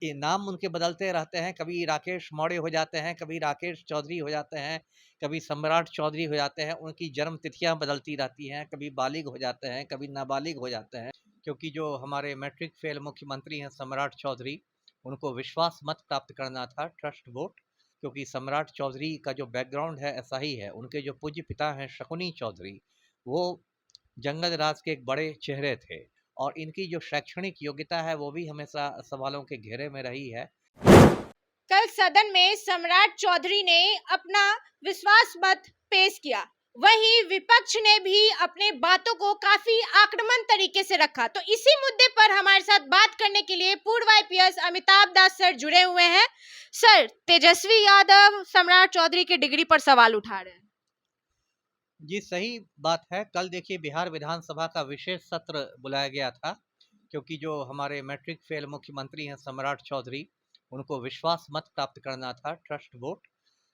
ये नाम उनके बदलते रहते हैं, कभी राकेश मौर्य हो जाते हैं, कभी राकेश चौधरी हो जाते हैं, कभी सम्राट चौधरी हो जाते हैं। उनकी जन्म तिथियाँ बदलती रहती हैं, कभी बालिग हो जाते हैं, कभी नाबालिग हो जाते हैं। क्योंकि जो हमारे मैट्रिक फेल मुख्यमंत्री हैं सम्राट चौधरी, उनको विश्वास मत प्राप्त करना था, ट्रस्ट वोट। क्योंकि सम्राट चौधरी का जो बैकग्राउंड है ऐसा ही है। उनके जो पूज्य पिता हैं शकुनी चौधरी, वो जंगल राज के एक बड़े चेहरे थे और इनकी जो शैक्षणिक योग्यता है वो भी हमेशा सवालों के घेरे में रही है। कल सदन में सम्राट चौधरी ने अपना विश्वास मत पेश किया, वहीं विपक्ष ने भी अपने बातों को काफी आक्रामक तरीके से रखा। तो इसी मुद्दे पर हमारे साथ बात करने के लिए पूर्व आईपीएस अमिताभ दास सर जुड़े हुए हैं। सर, तेजस्वी यादव सम्राट चौधरी की डिग्री पर सवाल उठा रहे हैं। जी, सही बात है। कल देखिए बिहार विधानसभा का विशेष सत्र बुलाया गया था, क्योंकि जो हमारे मैट्रिक फेल मुख्यमंत्री हैं सम्राट चौधरी, उनको विश्वास मत प्राप्त करना था, ट्रस्ट वोट।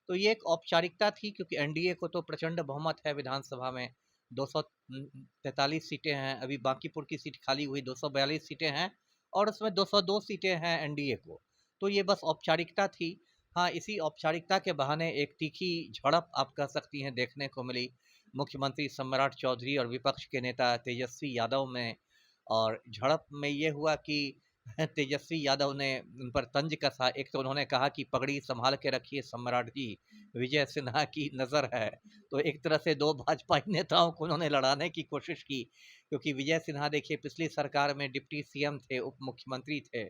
तो ये एक औपचारिकता थी, क्योंकि एनडीए को तो प्रचंड बहुमत है विधानसभा में, 243 सीटें हैं। अभी बांकीपुर की सीट खाली हुई, 242 सीटें हैं और उसमें 202 सीटें हैं एनडीए को। तो ये बस औपचारिकता थी। हाँ, इसी औपचारिकता के बहाने एक तीखी झड़प आप कह सकती हैं देखने को मिली मुख्यमंत्री सम्राट चौधरी और विपक्ष के नेता तेजस्वी यादव में। और झड़प में ये हुआ कि तेजस्वी यादव ने उन पर तंज कसा। एक तो उन्होंने कहा कि पगड़ी संभाल के रखिए सम्राट जी, विजय सिन्हा की नज़र है। तो एक तरह से दो भाजपा नेताओं को उन्होंने लड़ाने की कोशिश की, क्योंकि विजय सिन्हा देखिए पिछली सरकार में डिप्टी सीएम थे, उप मुख्यमंत्री थे।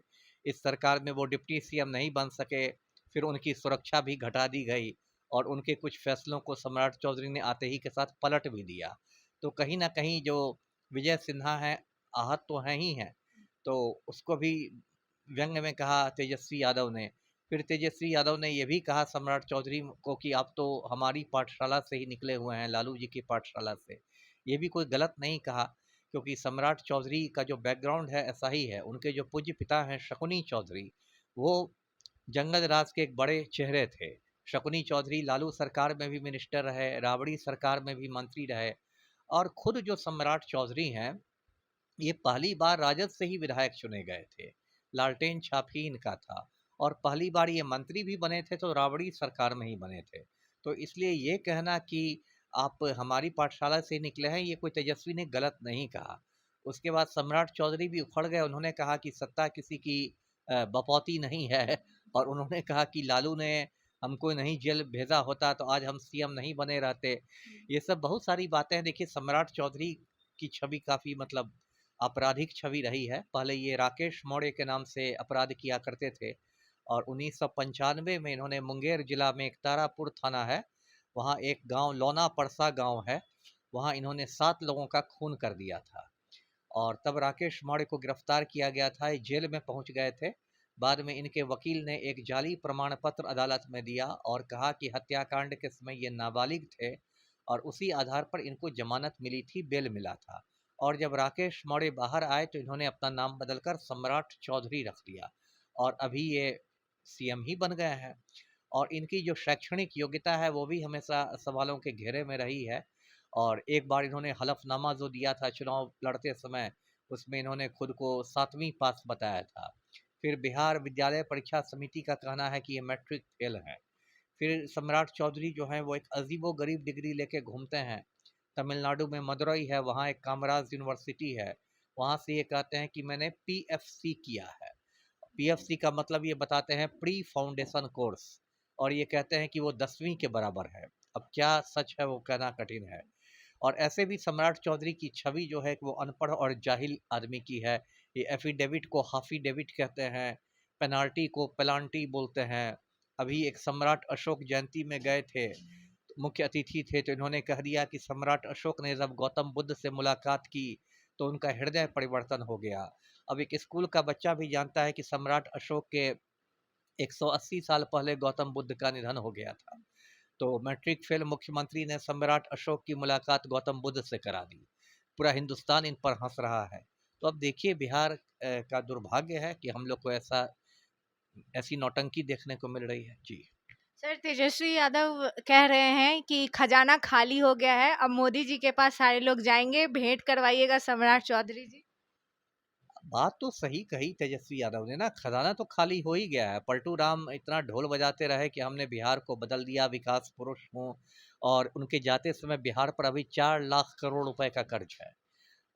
इस सरकार में वो डिप्टी सीएम नहीं बन सके, फिर उनकी सुरक्षा भी घटा दी गई और उनके कुछ फैसलों को सम्राट चौधरी ने आते ही के साथ पलट भी दिया। तो कहीं ना कहीं जो विजय सिन्हा है, आहत तो हैं ही हैं। तो उसको भी व्यंग में कहा तेजस्वी यादव ने। फिर तेजस्वी यादव ने यह भी कहा सम्राट चौधरी को कि आप तो हमारी पाठशाला से ही निकले हुए हैं, लालू जी की पाठशाला से। ये भी कोई गलत नहीं कहा, क्योंकि सम्राट चौधरी का जो बैकग्राउंड है ऐसा ही है। उनके जो पूज्य पिता हैं शकुनी चौधरी, वो जंगल राज के एक बड़े चेहरे थे। शकुनी चौधरी लालू सरकार में भी मिनिस्टर रहे, राबड़ी सरकार में भी मंत्री रहे। और खुद जो सम्राट चौधरी हैं, ये पहली बार राजद से ही विधायक चुने गए थे। लालटेन छाप ही इनका था। और पहली बार ये मंत्री भी बने थे तो राबड़ी सरकार में ही बने थे। तो इसलिए ये कहना कि आप हमारी पाठशाला से निकले हैं, ये कोई तेजस्वी ने गलत नहीं कहा। उसके बाद सम्राट चौधरी भी उखड़ गए। उन्होंने कहा कि सत्ता किसी की बपौती नहीं है और उन्होंने कहा कि लालू ने हमको नहीं जेल भेजा होता तो आज हम सीएम नहीं बने रहते। ये सब बहुत सारी बातें हैं। देखिए सम्राट चौधरी की छवि काफ़ी मतलब आपराधिक छवि रही है। पहले ये राकेश मौर्य के नाम से अपराध किया करते थे और 1995 में इन्होंने मुंगेर जिला में एक तारापुर थाना है, वहाँ एक गांव लौना परसा गांव है, वहाँ इन्होंने 7 लोगों का खून कर दिया था। और तब राकेश मौर्य को गिरफ्तार किया गया था, ये जेल में पहुंच गए थे। बाद में इनके वकील ने एक जाली प्रमाण पत्र अदालत में दिया और कहा कि हत्याकांड के समय ये नाबालिग थे और उसी आधार पर इनको जमानत मिली थी, बेल मिला था। और जब राकेश मौर्य बाहर आए तो इन्होंने अपना नाम बदलकर सम्राट चौधरी रख लिया और अभी ये सीएम ही बन गए हैं। और इनकी जो शैक्षणिक योग्यता है वो भी हमेशा सवालों के घेरे में रही है। और एक बार इन्होंने हलफनामा जो दिया था चुनाव लड़ते समय, उसमें इन्होंने खुद को 7वीं पास बताया था। फिर बिहार विद्यालय परीक्षा समिति का कहना है कि ये मैट्रिक फेल है। फिर सम्राट चौधरी जो हैं वो एक अजीबो गरीब डिग्री लेके घूमते हैं। तमिलनाडु में मदुरई है, वहाँ एक कामराज यूनिवर्सिटी है, वहाँ से ये कहते हैं कि मैंने पीएफसी किया है। पीएफसी का मतलब ये बताते हैं प्री फाउंडेशन कोर्स, और ये कहते हैं कि वो 10वीं के बराबर है। अब क्या सच है वो कहना कठिन है। और ऐसे भी सम्राट चौधरी की छवि जो है वो अनपढ़ और जाहिल आदमी की है। ये एफिडेविट को हाफी डेविट कहते हैं, पेनाल्टी को पेलांटी बोलते हैं। अभी एक सम्राट अशोक जयंती में गए थे, मुख्य अतिथि थे, तो इन्होंने कह दिया कि सम्राट अशोक ने जब गौतम बुद्ध से मुलाकात की तो उनका हृदय परिवर्तन हो गया। अब एक स्कूल का बच्चा भी जानता है कि सम्राट अशोक के 180 साल पहले गौतम बुद्ध का निधन हो गया था। तो मैट्रिक फेल मुख्यमंत्री ने सम्राट अशोक की मुलाकात गौतम बुद्ध से करा दी। पूरा हिंदुस्तान इन पर हंस रहा है। तो अब देखिए बिहार का दुर्भाग्य है कि हम लोग को ऐसी नौटंकी देखने को मिल रही है। जी। सर, तेजस्वी यादव कह रहे हैं कि खजाना खाली हो गया है, अब मोदी जी के पास सारे लोग जाएंगे, भेंट करवाइएगा सम्राट चौधरी जी। बात तो सही कही तेजस्वी यादव ने ना, खजाना तो खाली हो ही गया है। पलटू राम इतना ढोल बजाते रहे कि हमने बिहार को बदल दिया, विकास पुरुष हूँ, और उनके जाते समय बिहार पर अभी 4 लाख करोड़ रुपए का कर्ज है।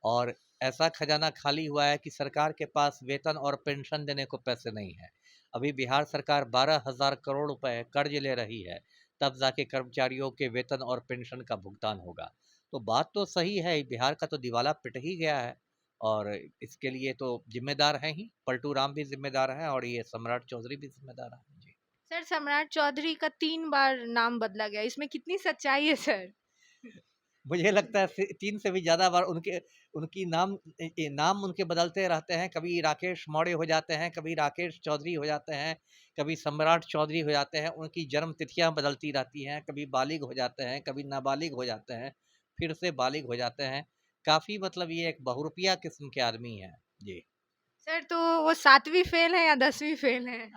और ऐसा खजाना खाली हुआ है कि सरकार के पास वेतन और पेंशन देने को पैसे नहीं है। अभी बिहार सरकार 12,000 करोड़ रुपए कर्ज ले रही है, तब जाके कर्मचारियों के वेतन और पेंशन का भुगतान होगा। तो बात तो सही है, बिहार का तो दिवाला पिट ही गया है, और इसके लिए तो जिम्मेदार हैं ही, पलटू राम भी जिम्मेदार हैं और ये सम्राट चौधरी भी जिम्मेदार हैं जी। सर, सम्राट चौधरी का 3 बार नाम बदला गया, इसमें कितनी सच्चाई है सर? मुझे लगता है 3 से भी ज़्यादा बार उनके उनकी नाम उनके बदलते रहते हैं। कभी राकेश मौर्य हो जाते हैं, कभी राकेश चौधरी हो जाते हैं, कभी सम्राट चौधरी हो जाते हैं। उनकी जन्म तिथियाँ बदलती रहती हैं, कभी बालिग हो जाते हैं, कभी नाबालिग हो जाते हैं, फिर से बालिग हो जाते हैं। काफ़ी मतलब ये एक बहुरूपिया किस्म के आदमी हैं। जी। सर, तो वो 7वीं फेल है या 10वीं फेल है?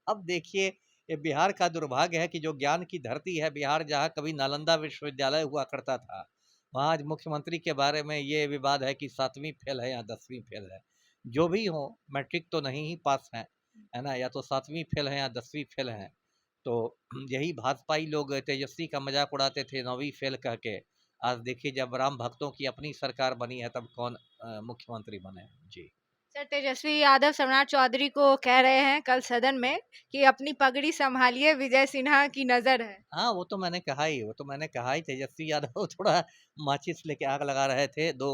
अब देखिए, ये बिहार का दुर्भाग्य है कि जो ज्ञान की धरती है बिहार, जहाँ कभी नालंदा विश्वविद्यालय हुआ करता था, वहाँ आज मुख्यमंत्री के बारे में ये विवाद है कि 7वीं फेल है या 10वीं फेल है। जो भी हो, मैट्रिक तो नहीं ही पास है ना? या तो 7वीं फेल है या 10वीं फेल है। तो यही भाजपाई लोग तेजस्वी का मजाक उड़ाते थे 9वीं फेल कह के। आज देखिए, जब राम भक्तों की अपनी सरकार बनी है, तब कौन मुख्यमंत्री बने। जी। सर, तेजस्वी यादव सम्राट चौधरी को कह रहे हैं कल सदन में कि अपनी पगड़ी संभालिए, विजय सिन्हा की नजर है। हाँ, वो तो मैंने कहा ही तेजस्वी यादव थोड़ा माचिस लेके आग लगा रहे थे 2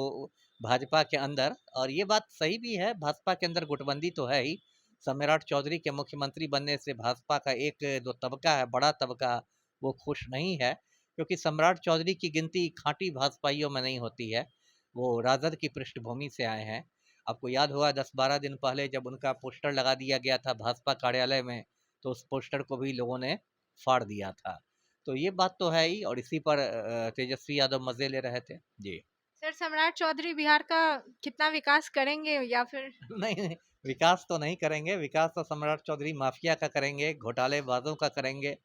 भाजपा के अंदर, और ये बात सही भी है, भाजपा के अंदर गुटबंदी तो है ही। सम्राट चौधरी के मुख्यमंत्री बनने से भाजपा का एक जो तबका है, बड़ा तबका, वो खुश नहीं है, क्योंकि सम्राट चौधरी की गिनती खाँटी भाजपाइयों में नहीं होती है। वो राजद की पृष्ठभूमि से आए हैं। आपको याद होगा 10-12 दिन पहले जब उनका पोस्टर लगा दिया गया था भाजपा कार्यालय में, तो उस पोस्टर को भी लोगों ने फाड़ दिया था। तो ये बात तो है ही, और इसी पर तेजस्वी यादव मज़े ले रहे थे। जी। सर, सम्राट चौधरी बिहार का कितना विकास करेंगे या फिर? नहीं, नहीं, विकास तो नहीं करेंगे, विकास तो सम्राट चौधरी माफिया का करेंगे, घोटालेबाज़ों का करेंगे,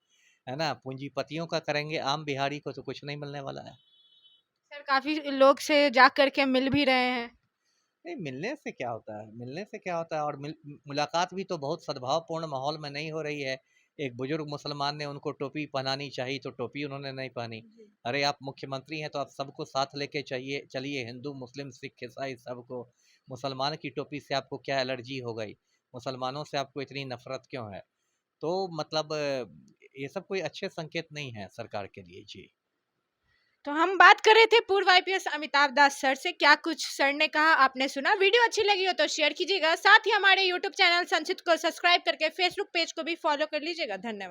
है ना? पूँजीपतियों का करेंगे, आम बिहारी को तो कुछ नहीं मिलने वाला है। सर, काफी लोग से जा करके मिल भी रहे हैं। नहीं, मिलने से क्या होता है? मिलने से क्या होता है? और मुलाकात भी तो बहुत सद्भावपूर्ण माहौल में नहीं हो रही है। एक बुजुर्ग मुसलमान ने उनको टोपी पहनानी चाहिए, तो टोपी उन्होंने नहीं पहनी। जी। अरे, आप मुख्यमंत्री हैं तो आप सबको साथ लेके चलिए, हिंदू, मुस्लिम, सिख, ईसाई सबको। मुसलमान की टोपी से आपको क्या एलर्जी हो गई? मुसलमानों से आपको इतनी नफरत क्यों है? तो मतलब ये सब कोई अच्छे संकेत नहीं है सरकार के लिए। जी। तो हम बात कर रहे थे पूर्व आईपीएस अमिताभ दास सर से, क्या कुछ सर ने कहा आपने सुना। वीडियो अच्छी लगी हो तो शेयर कीजिएगा, साथ ही हमारे यूट्यूब चैनल संचित को सब्सक्राइब करके फेसबुक पेज को भी फॉलो कर लीजिएगा। धन्यवाद।